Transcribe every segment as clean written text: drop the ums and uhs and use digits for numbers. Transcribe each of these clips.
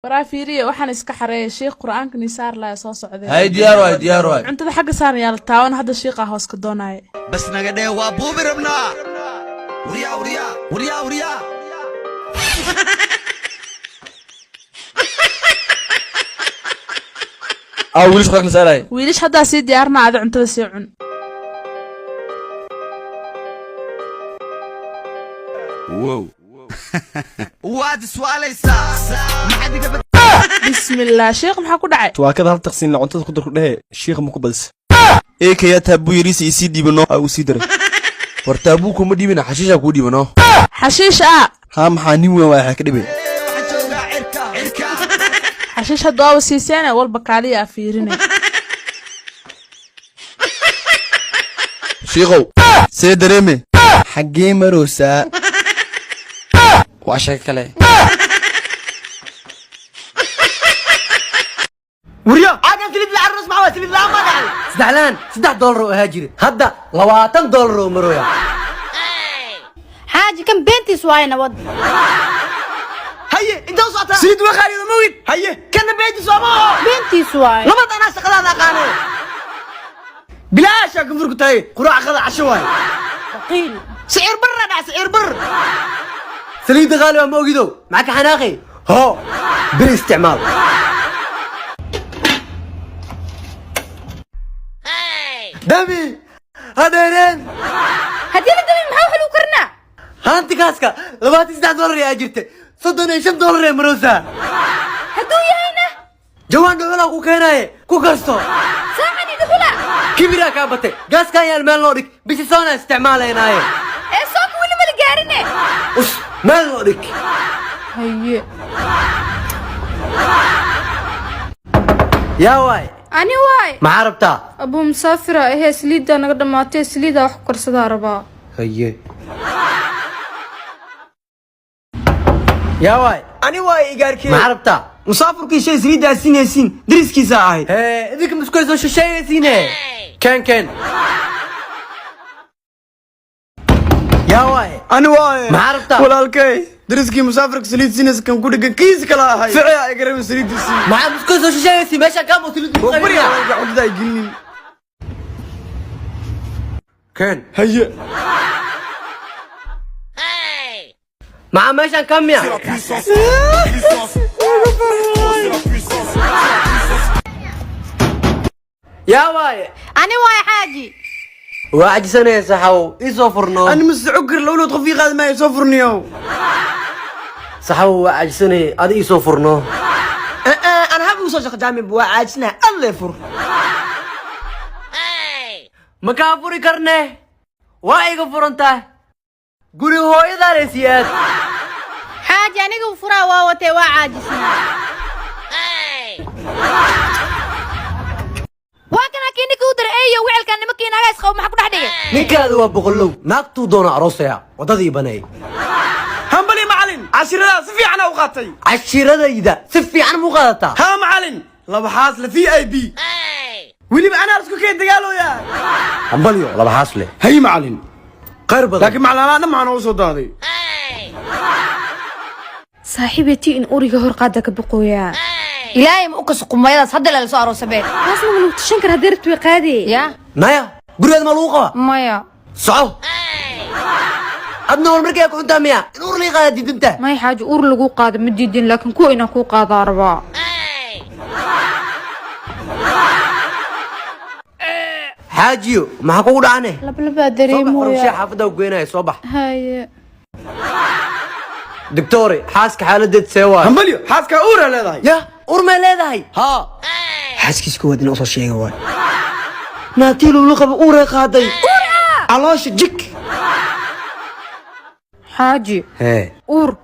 برافيري وحنا اسك حريه شيخ قرآن كنيسار لا soo socday هاي ديار واي cuntada xagga saaran yaa la taawan hadda sheekha hoos ka doonay بس نغدي waa buubi rabnaa wariya wiilish qadka saaray wiilish hadda si diyaarna aad cuntada si cun wow waad swaalaysa maxadiga bismillah sheekh maxaa ku dhacay waa ka hal taqsiin la cuntada ku dar ku dhahe sheekh ma ku badis kaya taabu yariisi isi dibano uu sii daray war taabu kuma dibina xashiisha ku dibano xashiish ha maxaa nin weyn waa ka dhibay xashiish hadda waa siisana walba kaaliya fiirinay sheekhow see dareeme xagee maroosa waa shay kale وريا عاد سليد العروس معاه سليد لا ما دعي سدحلان $6 هاجري هدا $20 مرويا حاجة كم بنتي سواينا ود هيا انت وصعتها سليد وخالي مويد هيا كان بنتي سوا بنتي سواي لما انا شغله هذا قانون بلاش اكون فرقت هي قراع خذ عشواي ثقيل سعر برا دع سعر بر سليد غالي ما اوجدو معك حناقي هو بالاستعمال دمي هذين هدينا دمي محاو حلو كرنا هانتي كاسكا $26 يا جرتي $5 يا مروسا هدو يا هنا جوان دولا كو كيناي كو كاستو ساعدني دخلا كبيرا كابتي كاسكا يا المال لوريك بيسي سونا استعمال هناي ايه سوق ولا ملقارني وش مال لوريك هيا يا واي أنا واي ما عرفتا أبو مسافرة هي سليدة أنا قد ما أتي سليدة وحكر صدا ربا هي يا واي أنا واي إيجاركي ما عرفتا مسافر كي شيء سريد أسين ياسين درس كي ساعي ايه ذيك مسكوز وش شيء سينه كان يا واي أنا واي ما عرفتا ولا الكي درس كي مسافر سريد سينس كم كده كيس كلا هاي فعيا إيجاري سريد سين ما مسكوز وش شيء سين ماشي كم وصلت وبريا عند ذا يجيني كان هيا مع ماشي كم يا يا واي أنا واي حاجي واحد سنة يا صحو يسافرنو أنا مستعقر لو تخفيق هذا ما يسافرني يو صحو واحد سنة هذا يسافرنو أنا هبي وصل جامي بواحد سنة الله يفر مكافوري كرنه واي غفرنته قولي هو إذا رسيت حاجة أنا قفرة واوتي وعاجسنا واكنا كيني كودر أيه وعل كان مكينا غايس خو محكو نحدي نكاد وبقولو ناقتو دون عروسيا وضدي بني همبلي معلن عشرة سفي عنا وقاتي عشيرة إذا سفي عن مغالطة ها معلن لبحاس لفي أي بي ولي أنا أرسكو كي تقالوا يا همبليو لا بحاصله هي معلن خير بدل لكن معلن أنا معنا وصوت هذه صاحبتي إن أوريك هرقادك بقويا إلهي مؤكس قميلة صدق للسو عروسة بيه لازم من تشنكر هديرت وقادي يا نايا قولي هذا ملوقة مايا صعو أدنى والمركة يكون تامية نور لي غادي دنته ما هي حاجة أور لقو قادم مديدين لكن كو إنا كو قادة أربعة حاجيو ما حقود عنه لبلبا دريمو صبح يا فرمشي حافظة وقويناي صبح هاي دكتوري حاسك حالة سوا همبليو حاسك أورا لا يا أورما لا هاي ها حاسك سكوت نقص الشيء واي ناتيلو لقب أورا قادي أورا علاش جيك حاجي هي أور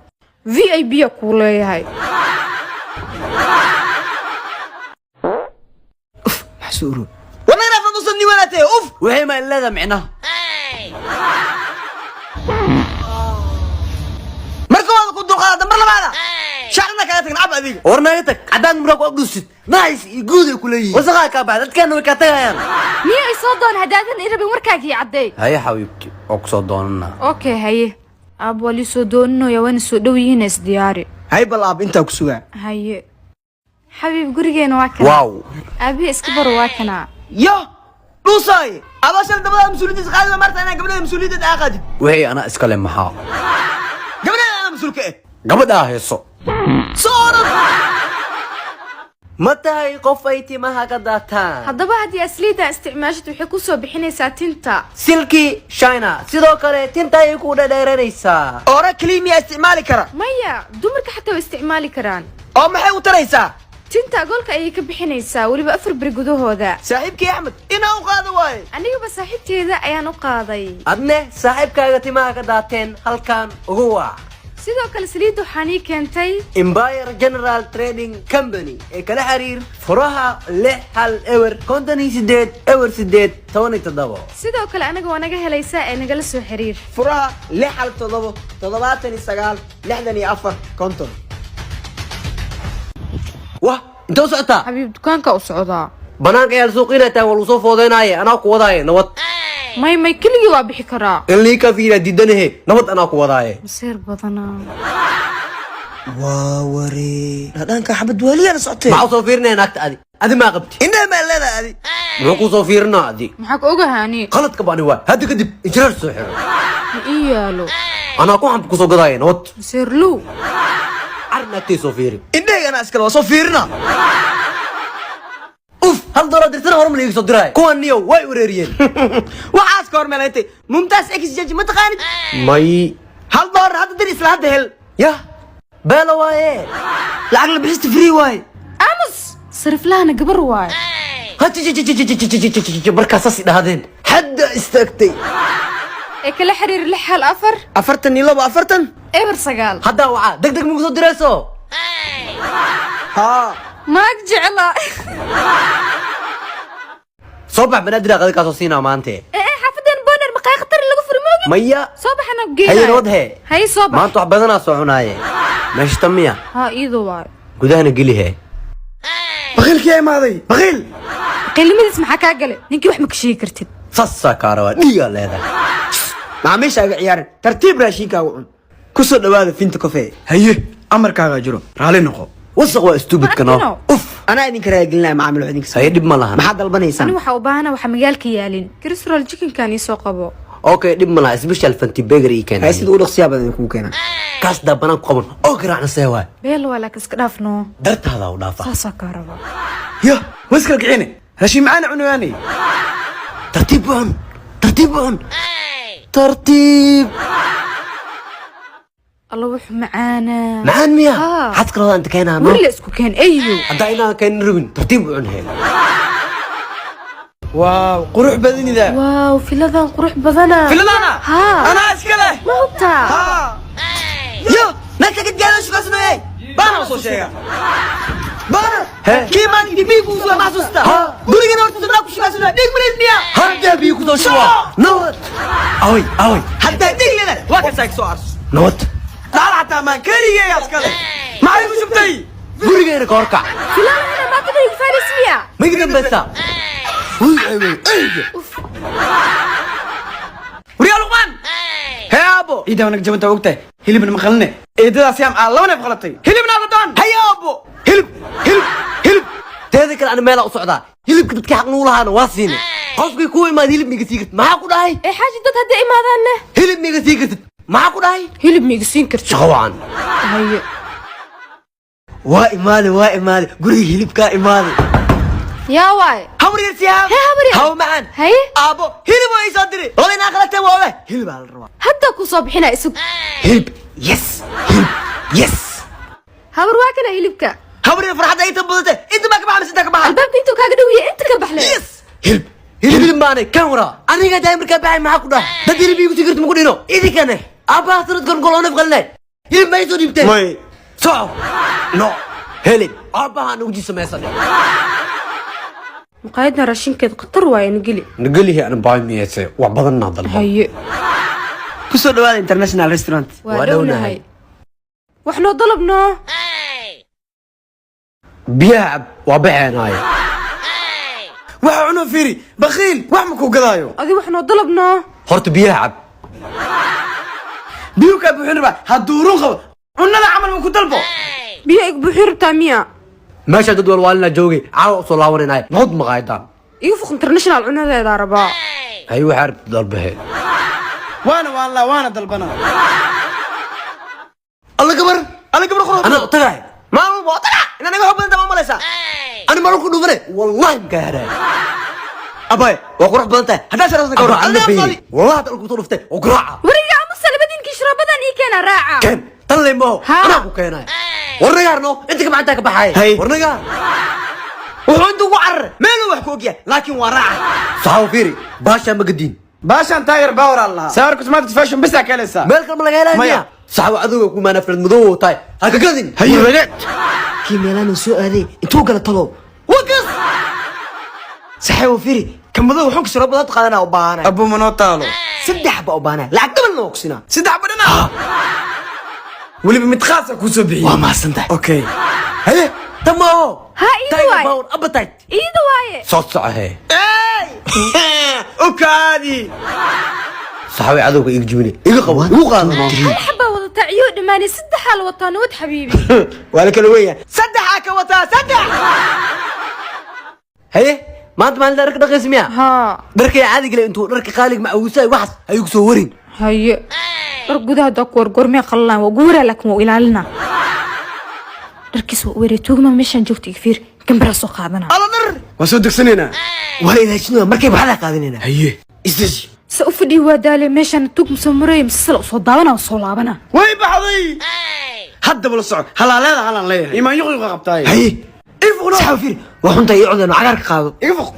VIP كولي هاي محسورو وانا رافض وصلني ولا تي اوف وهي ما إلا ذا معناه مركو هذا كنت القادة مر لبعضها شعرنا كانت نلعب هذيك ورنايتك عدان مرق وقدست نايس يقود كلي وصغاك بعد كانوا كاتيان مية يصدون هدادن إربي مركاكي عدي هيا حبيبتي أقصد دوننا أوكي هاي أبو لي سودونو يوان سودوي هنا دياري هاي بلعب انت وكسوها haye xabiib gurigeena waa kana واو aabihi iska bar waa kana يا نوصاي أباشر دبلا مسؤولية قاعدة مرت أنا قبل مسؤولية أخذ وهي أنا أسكلم معها قبل أنا مسؤول كإيه قبل هيصو صارت متى قفيتي ما هكذا haddaba haddii asliida isticmaashid waxay ku soo bixinaysaa tinta سلكي شاينا سيدو كره تنتا يكون دايرانيسا أورا كليمي استعمالي كرا maya dumarka xataa way isticmaali karaan أو محي وتريسا tinta goolka ayay ka bixinaysaa weliba 4 beri gudahooda صاحبك يا أحمد إنا وقاضي واي anigaba saaxiibteeda ayaan u qaaday أدنى صاحب كاغتي ما هكذا هالكان هو sidoo kale saliid waxaan ii keentay امباير جنرال تريدنج كمباني كلا حرير فروها لحال اور كونتني سديد اور سديد توني تضبو sidoo kale anaga waa naga helaysaa ee nagala soo xiriir فرها لحال تضبو تضباتني سقال لحدني أفر كونتون واه انت وسعتا xabiib dukaanka u socdaa بنانك يا سوقينا تا ولو فوديناي انا كو وداي نوت may keligii waa bixi karaa اللي كفينا ديدنه نوت انا كو وداي maseer badanaa واوري هذانك حبد ولي أنا صعتي ما صوفيرنا هناك ادي ما قبتي إنها ما لا هذه مو صوفيرنا ادي maxaa ka ogahaani غلط كباني وا هدي كدب اجرار سحر ma ii yaalo انا كو حب كسو قداي نوت maseer low عرنا تي صوفيري إنها أنا أسكال وصفيرنا اوف هل دور درتنا هرم لي يسو دراي كون نيو واي وريريين وعاس كور ملانتي ممتاز إكس جاج ما تقاني ماي هل دور هذا دري إسلا هذا هل يا بلا واي العقل بحست فري واي aamus sarif lahana gabar waay هاتي بركاساس هذين حد استكتي ee kala xiriir 6 hal 4 أفرتني لو أفرتن eber 9 هدا وعا دق مقصود دراسو ها maag jecla صبح بنادري قد كاسو سينا ما انت ee xafadan boner maqay khatar lagu furmoogi ميا soo baxana geeyay هي نودها hay soo ما bax انتو بدنا سوعناي ماشي تمية ha iido waay قدهنا قليها بخيل كي ماضي بخيل qiilmadiis maxaa ka galay ninkii wax ma ka sheegi kartid صصا كاروا ديغا لهدا ما عميش عيارن ترتيب راشين كاوعن كسر دواده فينت كوفي هي أمر كاغا جرو رالي نقو وسق واستوبد كنا Martino. اوف أنا إذن كراي قلنا ما عملوا عندك هي دب مالها ما حد البني ani سام waxa u baahana waxa magaalka yaalin kristal chickenkan ii soo qabo اوكي دب مالها سبيشال فانتي بيجري كان هاي سيد أولو صيابة يكون كنا كاس دبنا قبل اوكي راح نسيوا beel waa laakiin iska dhaafno درت هذا ودافع saasaa kaa raba يا واسكر قعيني هاشي معانا عنواني ترتيب ترتيب alla wuxuu macaanaa معان ميا ها. حتى انت كاينها weli la isku keen ayo هداينا كاين ربن ترتيب عنها واو قروح بدني ذا waaw filadan qurux badana في أنا ها أنا أسكله ma hubtaa ها يا ناس قد قالوا شو قصنا إيه بانا وصل شيء بانا كي ما ندي بيكو ولا ما سوستا قولي أنا أرتدي بلاك وش قصنا ديك من الدنيا هذا بيكو دو شوا نوت اوي حتى ديك لنا واكل سايك سوارس نوت لا حتى ما كاري يا أسكله ما عرفوا شو بتاعي غوريغير كوركا filan hana ma ka dhigi farismiya ما يقدر بس وريا لقمان هيا أبو إذا ونك جبت وقته هلي من مخلنا إذا سيام الله ونف غلطي هلي من هذا دون هيا أبو هلب تذكر انا ميلا وصعدا هلب كنت كحق نولها واسيني قصدي كوي ما هلب ميغا سيكرت ما حكو داي ee xaaji dad hadda imaadaanne هلب ميغا سيكرت ما حكو داي hilib miiga siin kartid شغوان haye وائمالي قولي هلب كا إمالي yaa waay هوري سيام hee habar هاو معان haye أبو هلب ما يصدري والله ناقلته والله هلب على الروا hadda ku soo bixina isug هلب يس habar waa kana hilibka هوري فرحة أي تبضته أنت ما كبح مسدك كبح albaabka intuu kaaga dhow yahay inta ka baxle هلب ماني كاميرا أنا دايما كباعي ما حكو داي ده هلب يقول سيكرت مقولينو إذا كان أبا أثرت كون قولون فغلنا هلب ما يسو ديبتين ماي صعب نو هلب أبا نوجي سميسا maqaayadna raashinkeed khatar waaye nageli نقولي أنا باي ميسي وعبضنا ضلبا haye كسر دوال انترناشنال ريستورانت waa dhownahay wax noo dalabno بيعب وبيعناي وحنا فيري بخيل وحمكو قضايو adi wax noo dalabno هرت بيعب بيوكا بحنبا هدورون خب cunada camal ma ku dalbo biyo ig buxirta miya meesha dad walwaalina joogay caawa soo laawanaynaay nood maqaayadaan igu fuq international cunadeeda rabaa hay waxa aragtid dalbahe waana dalbana alla gabar qoro ana tagay maalmo waa taga ina naga xog badan tama malaysa ana maalmo ku dhufane wallahi ma gaara abay waa qurux badan tahay hadaa sharafna gawra alla beey wallahi dalku ku dhuftay oo garaaca wariga ama salbadinki shrabadan ii keena raaca kan tan leemo ana ku keenay warnagarno inta ka macanta ka baxay warnagar wuxuu intuu ku carar meel wax ku ogyahay laakiin waa raaca saxaw fiiri baasha magadin baashan taageer bawr allah saarku smaad fashion bisa kaleesa meel kale ma laga helaya saxaw adigu ku maana firad madow tahay ha ka gadin hayragat kii meelaan soo aaday intuu gala talo wakas saxaw fiiri kamado wuxuu ku shirab dad qaadana u baahanay abu mano taalo saddex ba u baahanay lacag dabal loo qsina saddex badana waliba mid khaas ah ku soo bixiyay waa maasantahay okay haye tamo ha iidu waay bawr abatay iidu waaye soo socohe okaadi saxaw adigu iga jibine iga qabo igu qaado hal xaba wada taciyo dhimaanay saddex hal wataan wad xabiibi wala kala weeyaa saddex ka wata saddex haye maanta maalin dharka dhaqaysmiya ha dharka caadi gale intuu dharka qaalig ma awuusay waxas ay ku soo warin haye dhar gudaha dakoor gormee qallaan waa guura laakiin waa ilaalina dharkiis waa weerartoogma meeshan joogta igfiir gambara soo qaadana ala dhar waa soo degsanayna waa ilaajinaa markay baxda qaadanayna haye isdaji sa u fadhi waa daale meeshan tug musoo maray misal soo daabana soo laabana way baxday hadda bal soco halaaleeda halan leeyahay imaan yuqi qabtaay haye ifuqna saxaafir waa xunta iyo codana cagaar ka qaado ifuq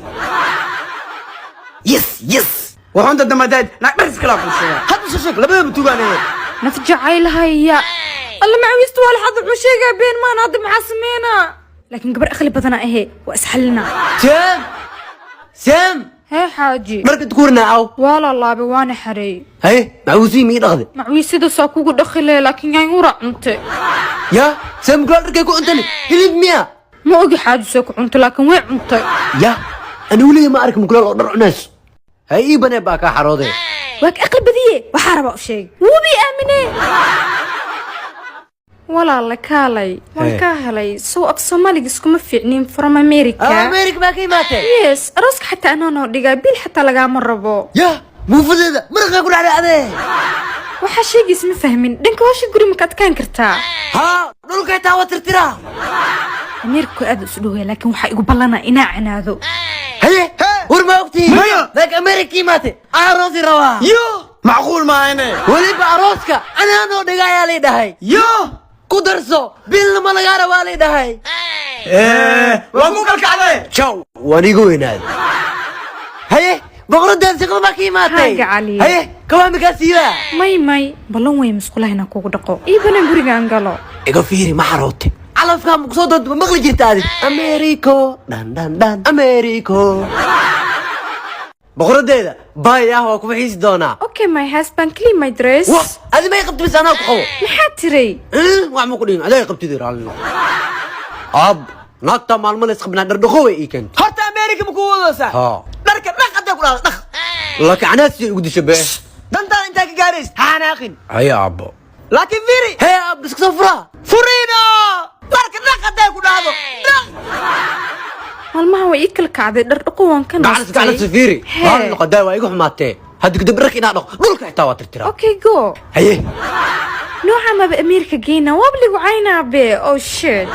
yes waxaan dad damadaad naag dhar iskala ku sheega hadda soo sheeg labada matuugaanay naf jacaylahaya alla macawiistu waa laxad wuxuu sheegaa been maan hadda maxaa sameynaa laakiin gabar akhli badana ahee waa isxalina sam hee xaaji marka tukurna aw waa la laabay waana xareey haye macawiisii mii dhaqde macawiisida saa kugu dhaqile laakiin yaan ura cunte ya sam gol dharkay ku cuntani hilib miya ma ogi xaaji soo ku cunto laakiin way cuntay ya ana weliga ma arkin gulaal oo dhar cunays hay ii banee baa kaa xarooday waa ka aqli badiye waxaa rabaa u sheeg wuubi aamine walaala kaalay waan kaa helay soo af soomaaliga iskuma fiicnin from america america baa ka imaatay yes arooska xataa anoo dhigaa bil xataa lagaama rabo ya muufadeeda maraqaa ku dhacdhacdee waxaa sheegiis ma fahmin dhanka hawsha guri maka adkaan kartaa ha dhulka xitaa waa tirtiraa ameerika aad isu dhowaa laakiin waxaa igu ballanaa inaa canaado haye war ma ogtihiin laakiin america imaatay aroosi rabaa yo macquul maahane weliba arooska anaanoo dhiga ayaa lay dhahay yo ku darso bilna ma lagaa rabaa lay dhahay waa ku kalkacday jaw waan iga weynaaday haye boqoradeed shaqada baa ka imaatay Haaga Cali. haye kawaamikaa siidaa may ballan way musqulaha inaan kugu dhaqo iibana gurigaan galo iga fiiri ma xaroote calafkaa ma kusoo doonta ma maqli jirta adi americo dhan americo boqoradeeda baayah waa kuma xiisi doonaa okay my husband clean my dress wa adi may qabti bis anaa ku qabo maxaa tiray wax ma ku dhihin adaa qabtidi raalino ab naagta maalmo la isqabnaa dhardhaqo way ii keentay horta america ma ku wadoosaa ha dharka dhaq hadday ku dhaqdo dhaq lakacnaad si ugu disha bee dantaan intaa ka gaarays haanaaqin haya abbo laakiin fiiri hee ab iska soo furaa furiino dharka dhaq hadday ku dhacdo dhaq maalmaha way ii kala kacday dhar dhaqo waan ka gacana safiiri haalno qadaa waa iga xumaatee hadda kadib dharka inaa dhaqo dhulka xitaa waa tirtiraa okay go haye nooca maba ameerika geyna waabligu caynaabe oh shit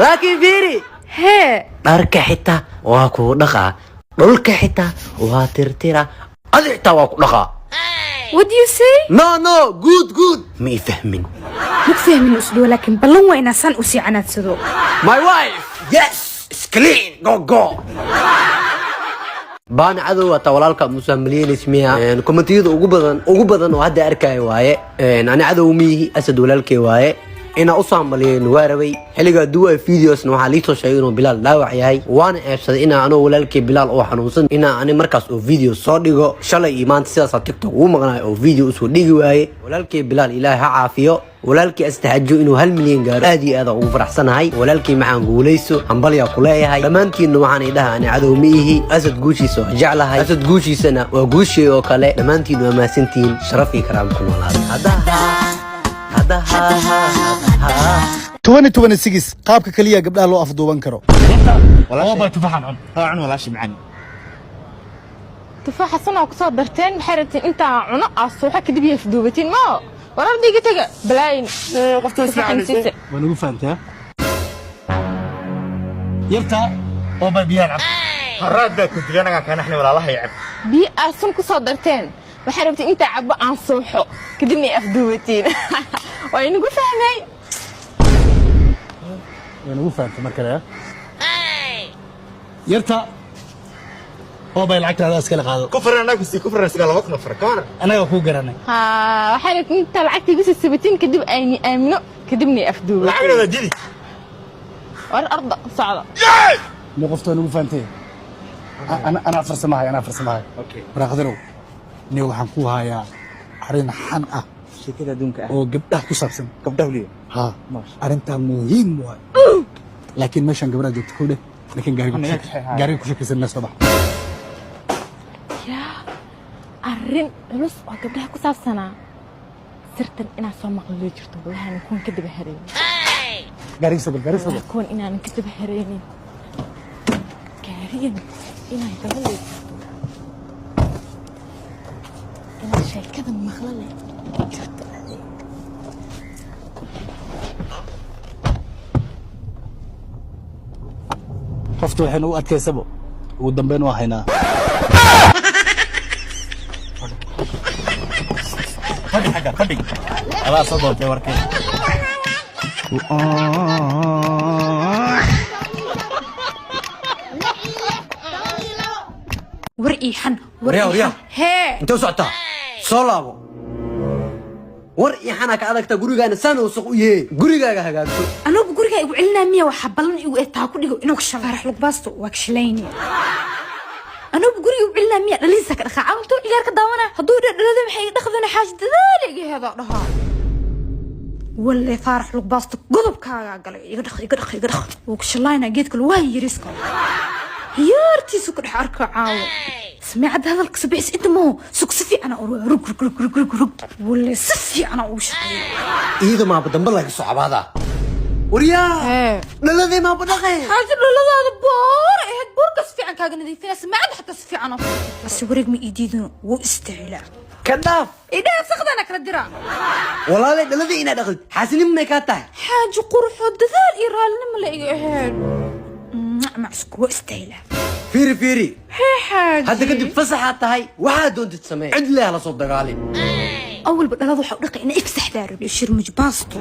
laakiin fiiri hee dharka xitaa waa kuu dhaqaa dhulka xitaa waa tirtiraa adi xitaa waa ku dhaqaa what do you say no good ma ii fahmin muk fahmin usdhow laakiin ballan waa inaa san usii canaadsado my wife yes it's clean go baan cadow wata walaalka musa maliyeenis miya komentiyada ugu badan oo hadda arkaayo waaye ani cadow miyihi asad walaalkay waaye ina u saamaliyeen waa rabay xilliga duwa videosna waxaa liisoo sheegay inuu bilaal dhaawac yahay waana eebsaday inaa anoo walaalkay bilaal oo xanuunsan inaa ani markaas oo video soo dhigo shalay iyo maanta sidaasaa tiktok ugu maqnaay oo video usoo dhigi waaye walaalkay bilaal ilaahay ha caafiyo walaalkii astaxajo inuu 1 milyan gaaro aad iyo aad ugu faraxsanahay walaalkii maxaan guulayso hambalya ku leeyahay dhammaantiinna waxaan idhaha ani cadow ma ihi asad guushiisa waa jeclahay asad guushiisana waa guushii oo kale dhammaantiin waa mahadsantihiin sharaf iyo karaam ku noolaada qaabka kaliya gabdhaha loo afduuban karo tufaaxa sanaa kusoo darteen maxay rabtiin intaa cuno suuxa kadib iyo afduubatiin ma warar diga taga balaayin waa nagu fahantaa yarta oo biyaan cab haraada ku diganaga ka naxni walaalaha yacab biyo aasun kusoo darteen waxay rabtiin intaa cabbo aan suuxo kadibna afduubatiin waa inagu fahmay waa nagu fahantaa markale yarta oo bay lacagtaada iska qaado kufran siga laba kuna far kaana anaga ku garanay waxay rabtiin intaa lacagtiga sabatiin kadib ayni aamino kadibna afduubatiin lacagna didi war arda socda ma qofta nagu fahamtay ana farsamahay okay raaqdaro ni waxaan ku hayaa arin xan ah sheekada adduunka ah oo gabdhaha ku saabsan gabdhaha liyo ha arinta muhiim waa laakiin meeshan gabdhaha joogto ku dheh laakiin gaariga ku shakaysan soo bax arrin culus oo gabdhaha ku saabsanaa sirtan inaan soo maqli jirto waxaan kuwan ka daba hareynin gaariga soo kuwan inaan ka daba hareynin gaarigan inaan daba leeyahay inaan sheekada maqla leh jirto qofta waxaynu u adkaysabo ugu dambeyn waa haynaa fadhi ala soo doortay warkay ورقيحن وريا هي انت وسعتها صلابو ورقيحنا كادكتا غوريغانا سان وسق يي غوريغاغا هاغاغتو انا غوريغا igu cilina miya waxa balan igu etaa ku dhigo inuu shafarax lug baasto waa kashlayni أنا بقولي وعلنا مية لسه كده عملتوا إيجار كداونا هدول لازم حي دخلنا حاجة ذلك هذا رها ولا فارح لك باستك قلب كاغا قال يقدخ وكشلاينا جيت كل واي يريسكو يارتي سكر حركة عاو سمعت هذا الكسبيس انت مو سك سفي انا رق ولا سفي انا وش ايده ما بدن بالله صعب هذا وريا للذي ما بدخل حاجة للذي بور هاد بورقس في عن كاغا نذي فينا سمعت حتى سفي انا بس ورق مي ايديدو واستعلاء كذاب إذا سخدنا كردرا والله لا الذي انا دخلت حاسين منك كاته حاجة قرح الدثال إيران لما لقيهن معسك واستعلاء فيري هي حاجة هذا كنت بفصحة هاي واحد دون تتسمع عدلي على صوت دقالي أول بدل هذا حقيقي إنه إفسح دارب يشير مجباسطو